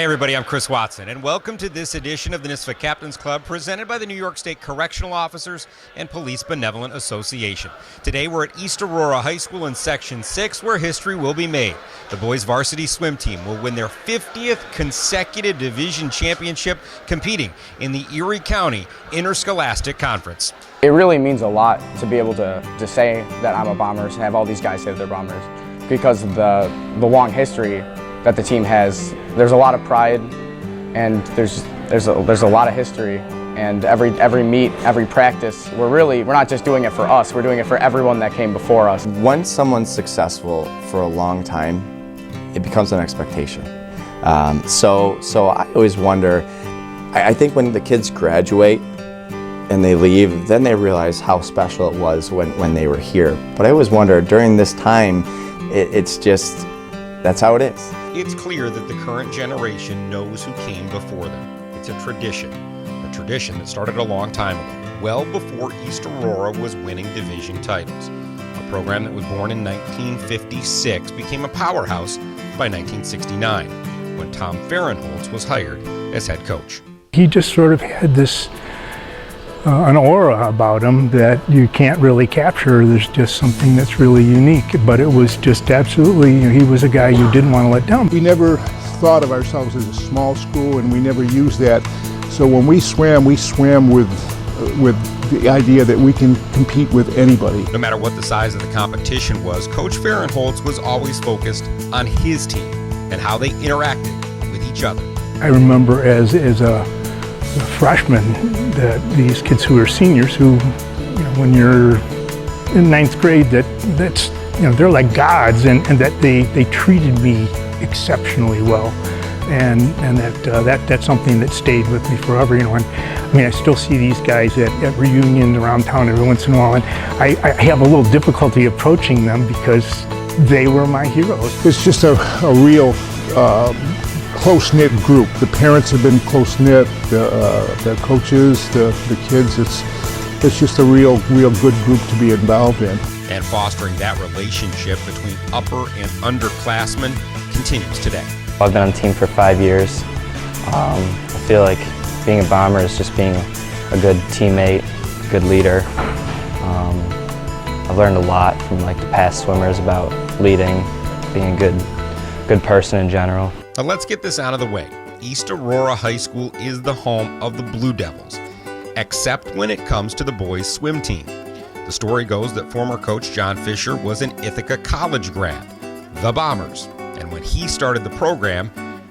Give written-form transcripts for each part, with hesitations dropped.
Hey everybody, I'm Chris Watson, and welcome to this edition of the NYSPHSAA Captains Club presented by the New York State Correctional Officers and Police Benevolent Association. Today we're at East Aurora High School in Section 6 where history will be made. The boys varsity swim team will win their 50th consecutive division championship competing in the Erie County Interscholastic Conference. It really means a lot to be able to say that I'm a Bombers and have all these guys say they're Bombers because of the long history that the team has. There's a lot of pride, and there's a lot of history, and every meet, every practice, we're not just doing it for us, we're doing it for everyone that came before us. Once someone's successful for a long time, it becomes an expectation. So I always wonder, I think when the kids graduate and they leave, then they realize how special it was when they were here. But I always wonder, during this time, it's just, that's how it is. It's clear that the current generation knows who came before them. It's a tradition that started a long time ago, well before East Aurora was winning division titles. A program that was born in 1956 became a powerhouse by 1969, when Tom Fahrenholtz was hired as head coach. He just sort of had this an aura about him that you can't really capture. There's just something that's really unique, but it was just absolutely, he was a guy you didn't want to let down. We never thought of ourselves as a small school, and we never used that. So when we swam with the idea that we can compete with anybody. No matter what the size of the competition was, Coach Fahrenholtz was always focused on his team and how they interacted with each other. I remember as a freshman that these kids who are seniors who, when you're in ninth grade, that's they're like gods, and that they treated me exceptionally well, and that's something that stayed with me forever. And I still see these guys at reunions around town every once in a while, and I have a little difficulty approaching them because they were my heroes. It's just a real close-knit group. The parents have been close-knit, the coaches, the kids. It's just a real good group to be involved in. And fostering that relationship between upper and underclassmen continues today. I've been on the team for 5 years. I feel like being a Bomber is just being a good teammate, good leader. I've learned a lot from the past swimmers about leading, being a good person in general. Now let's get this out of the way. East Aurora High School is the home of the Blue Devils, except when it comes to the boys' swim team. The story goes that former coach John Fisher was an Ithaca College grad, the Bombers, and when he started the program,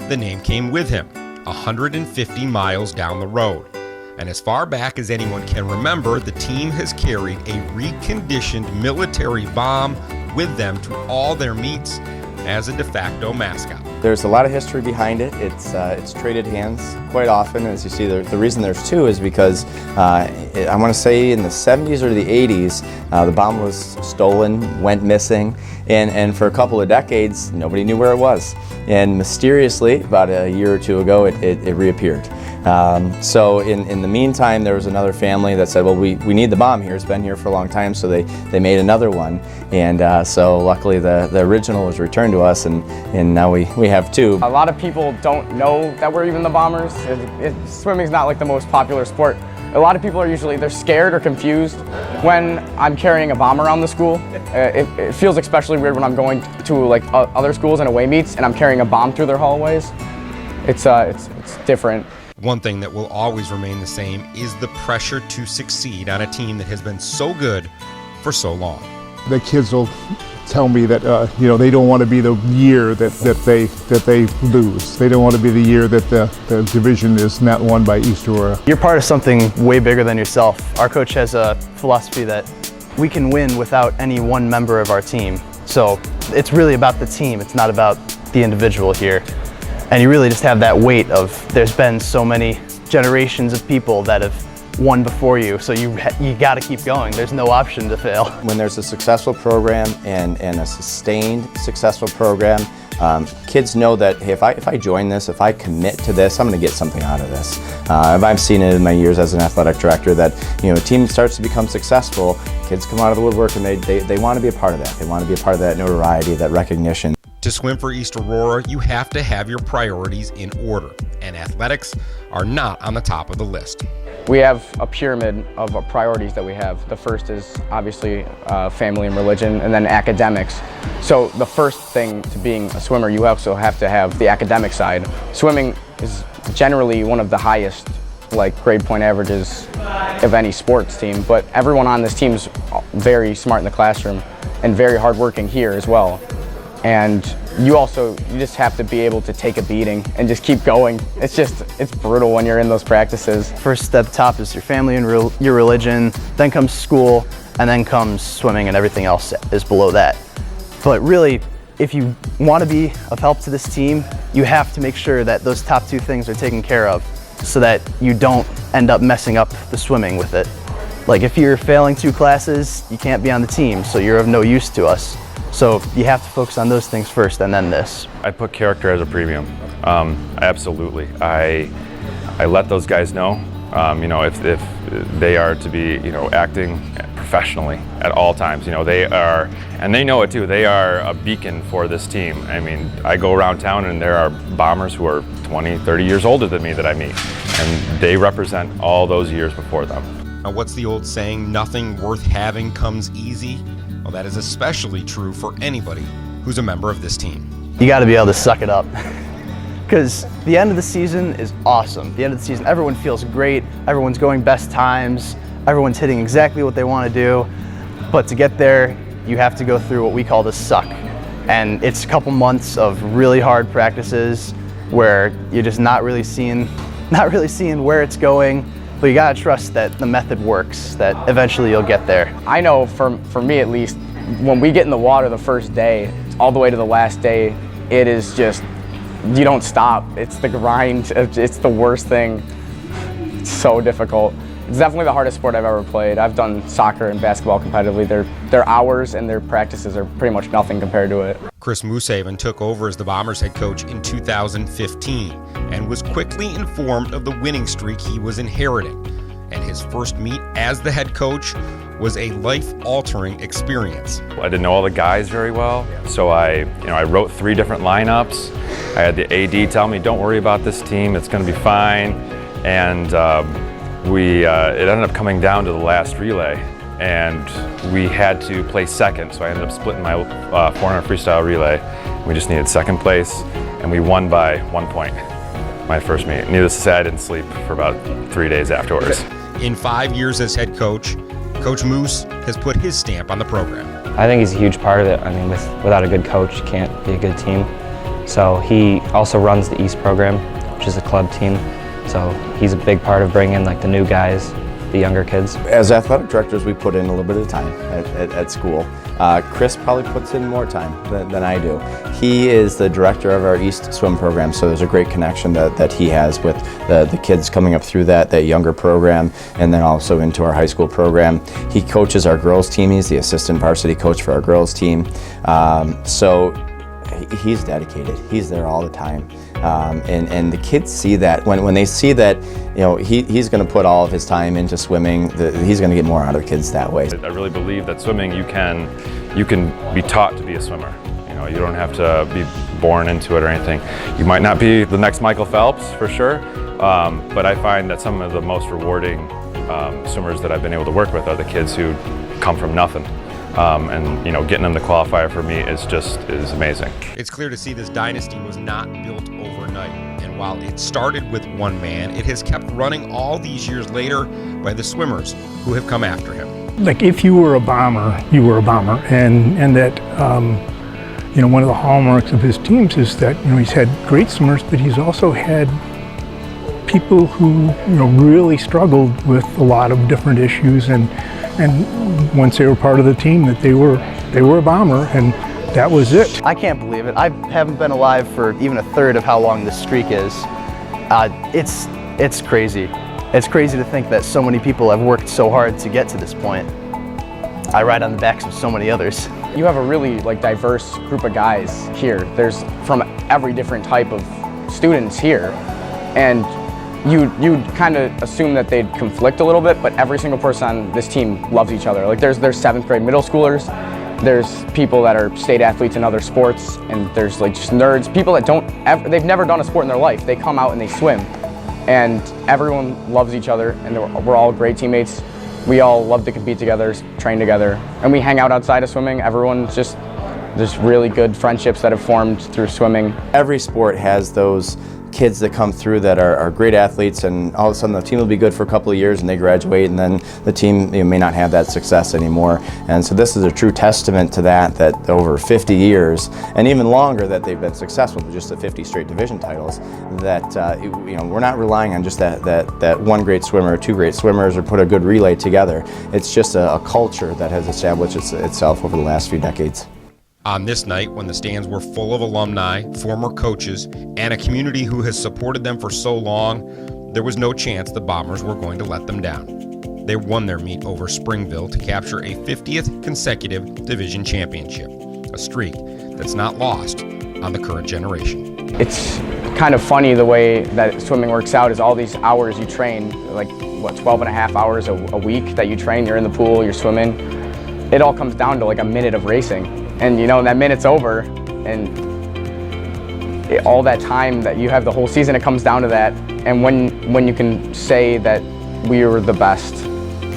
the name came with him, 150 miles down the road. And as far back as anyone can remember, the team has carried a reconditioned military bomb with them to all their meets as a de facto mascot. There's a lot of history behind it. It's traded hands quite often. As you see, the reason there's two is because I want to say in the 70s or the 80s, the bomb was stolen, went missing, and for a couple of decades, nobody knew where it was. And mysteriously, about a year or two ago, it reappeared. So in the meantime, there was another family that said, well, we need the bomb here. It's been here for a long time, so they made another one. And so luckily the original was returned to us, and now we have two. A lot of people don't know that we're even the Bombers. Swimming's not like the most popular sport. A lot of people they're scared or confused when I'm carrying a bomb around the school. It feels especially weird when I'm going to other schools and away meets and I'm carrying a bomb through their hallways. It's different. One thing that will always remain the same is the pressure to succeed on a team that has been so good for so long. The kids will tell me that they don't want to be the year that they lose. They don't want to be the year that the division is not won by East Aurora. You're part of something way bigger than yourself. Our coach has a philosophy that we can win without any one member of our team. So it's really about the team. It's not about the individual here. And you really just have that weight of there's been so many generations of people that have won before you, so you got to keep going. There's no option to fail. When there's a successful program and a sustained successful program, kids know that, hey, if I join this, if I commit to this, I'm going to get something out of this. I've seen it in my years as an athletic director that a team starts to become successful, kids come out of the woodwork and they want to be a part of that. They want to be a part of that notoriety, that recognition. To swim for East Aurora, you have to have your priorities in order, and athletics are not on the top of the list. We have a pyramid of priorities that we have. The first is obviously family and religion, and then academics. So the first thing to being a swimmer, you also have to have the academic side. Swimming is generally one of the highest grade point averages of any sports team, but everyone on this team's very smart in the classroom and very hardworking here as well. And you just have to be able to take a beating and just keep going. It's brutal when you're in those practices. First step top is your family and your religion, then comes school, and then comes swimming, and everything else is below that. But really, if you want to be of help to this team, you have to make sure that those top two things are taken care of so that you don't end up messing up the swimming with it. Like if you're failing 2 classes, you can't be on the team, so you're of no use to us. So you have to focus on those things first and then this. I put character as a premium. Absolutely. I let those guys know, if they are to be, acting professionally at all times. They are, and they know it too, they are a beacon for this team. I mean, I go around town and there are bombers who are 20, 30 years older than me that I meet, and they represent all those years before them. Now, what's the old saying, nothing worth having comes easy? Well, that is especially true for anybody who's a member of this team. You got to be able to suck it up. Because the end of the season is awesome. The end of the season, everyone feels great. Everyone's going best times. Everyone's hitting exactly what they want to do. But to get there, you have to go through what we call the suck. And it's a couple months of really hard practices where you're just not really seeing where it's going. But you gotta trust that the method works, that eventually you'll get there. I know for me at least, when we get in the water the first day, all the way to the last day, it is just, you don't stop. It's the grind, it's the worst thing. It's so difficult. It's definitely the hardest sport I've ever played. I've done soccer and basketball competitively. Their hours and their practices are pretty much nothing compared to it. Chris Moosehaven took over as the Bombers head coach in 2015 and was quickly informed of the winning streak he was inheriting. And his first meet as the head coach was a life-altering experience. I didn't know all the guys very well, so I wrote 3 different lineups. I had the AD tell me, don't worry about this team, it's going to be fine. And it ended up coming down to the last relay, and we had to place second, so I ended up splitting my 400 freestyle relay. We just needed second place, and we won by 1 point my first meet. Needless to say, I didn't sleep for about 3 days afterwards. In 5 years as head coach, Coach Moose has put his stamp on the program. I think he's a huge part of it. I mean, without a good coach, you can't be a good team. So he also runs the East program, which is a club team. So he's a big part of bringing in the new guys, the younger kids. As athletic directors, we put in a little bit of time at school. Chris probably puts in more time than I do. He is the director of our East swim program, so there's a great connection that he has with the kids coming up through that younger program, and then also into our high school program. He coaches our girls team. He's the assistant varsity coach for our girls team. So he's dedicated. He's there all the time. And the kids see that when they see that he's going to put all of his time into swimming, he's going to get more out of the kids that way. I really believe that swimming, you can be taught to be a swimmer. You don't have to be born into it or anything. You might not be the next Michael Phelps for sure, but I find that some of the most rewarding swimmers that I've been able to work with are the kids who come from nothing. And getting them to qualify for me is amazing. It's clear to see this dynasty was not built overnight, and while it started with one man, it has kept running all these years later by the swimmers who have come after him. If you were a bomber, you were a bomber, and that one of the hallmarks of his teams is that he's had great swimmers, but he's also had people who really struggled with a lot of different issues, and once they were part of the team, that they were a bomber, and that was it. I can't believe it. I haven't been alive for even a third of how long this streak is. It's crazy. It's crazy to think that so many people have worked so hard to get to this point. I ride on the backs of so many others. You have a really diverse group of guys here. There's from every different type of students here, and you'd kind of assume that they'd conflict a little bit, but every single person on this team loves each other. There's 7th grade middle schoolers, There's people that are state athletes in other sports, and there's like just nerds, people that they've never done a sport in their life. They come out and they swim, and everyone loves each other, and we're all great teammates. We all love to compete together, train together, and we hang out outside of swimming. There's really good friendships that have formed through swimming. Every sport has those kids that come through that are great athletes, and all of a sudden the team will be good for a couple of years and they graduate, and then the team may not have that success anymore. And so this is a true testament to that over 50 years and even longer that they've been successful with just the 50 straight division titles, that we're not relying on just that one great swimmer or two great swimmers or put a good relay together. It's just a culture that has established itself over the last few decades. On this night, when the stands were full of alumni, former coaches, and a community who has supported them for so long, there was no chance the Bombers were going to let them down. They won their meet over Springville to capture a 50th consecutive division championship, a streak that's not lost on the current generation. It's kind of funny the way that swimming works out is all these hours you train, like 12 and a half hours a week that you train, you're in the pool, you're swimming. It all comes down to like a minute of racing. And that minute's over, and all that time that you have the whole season, it comes down to that. And when you can say that we were the best,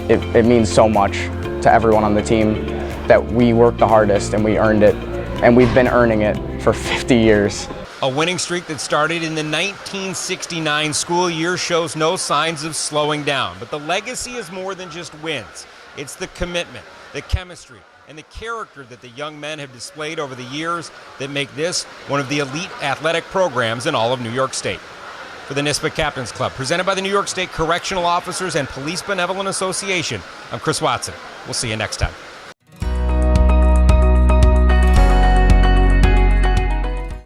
it means so much to everyone on the team that we worked the hardest and we earned it, and we've been earning it for 50 years. A winning streak that started in the 1969 school year shows no signs of slowing down, but the legacy is more than just wins. It's the commitment, the chemistry, and the character that the young men have displayed over the years that make this one of the elite athletic programs in all of New York State. For the NYSPHSAA Captains Club, presented by the New York State Correctional Officers and Police Benevolent Association, I'm Chris Watson. We'll see you next time.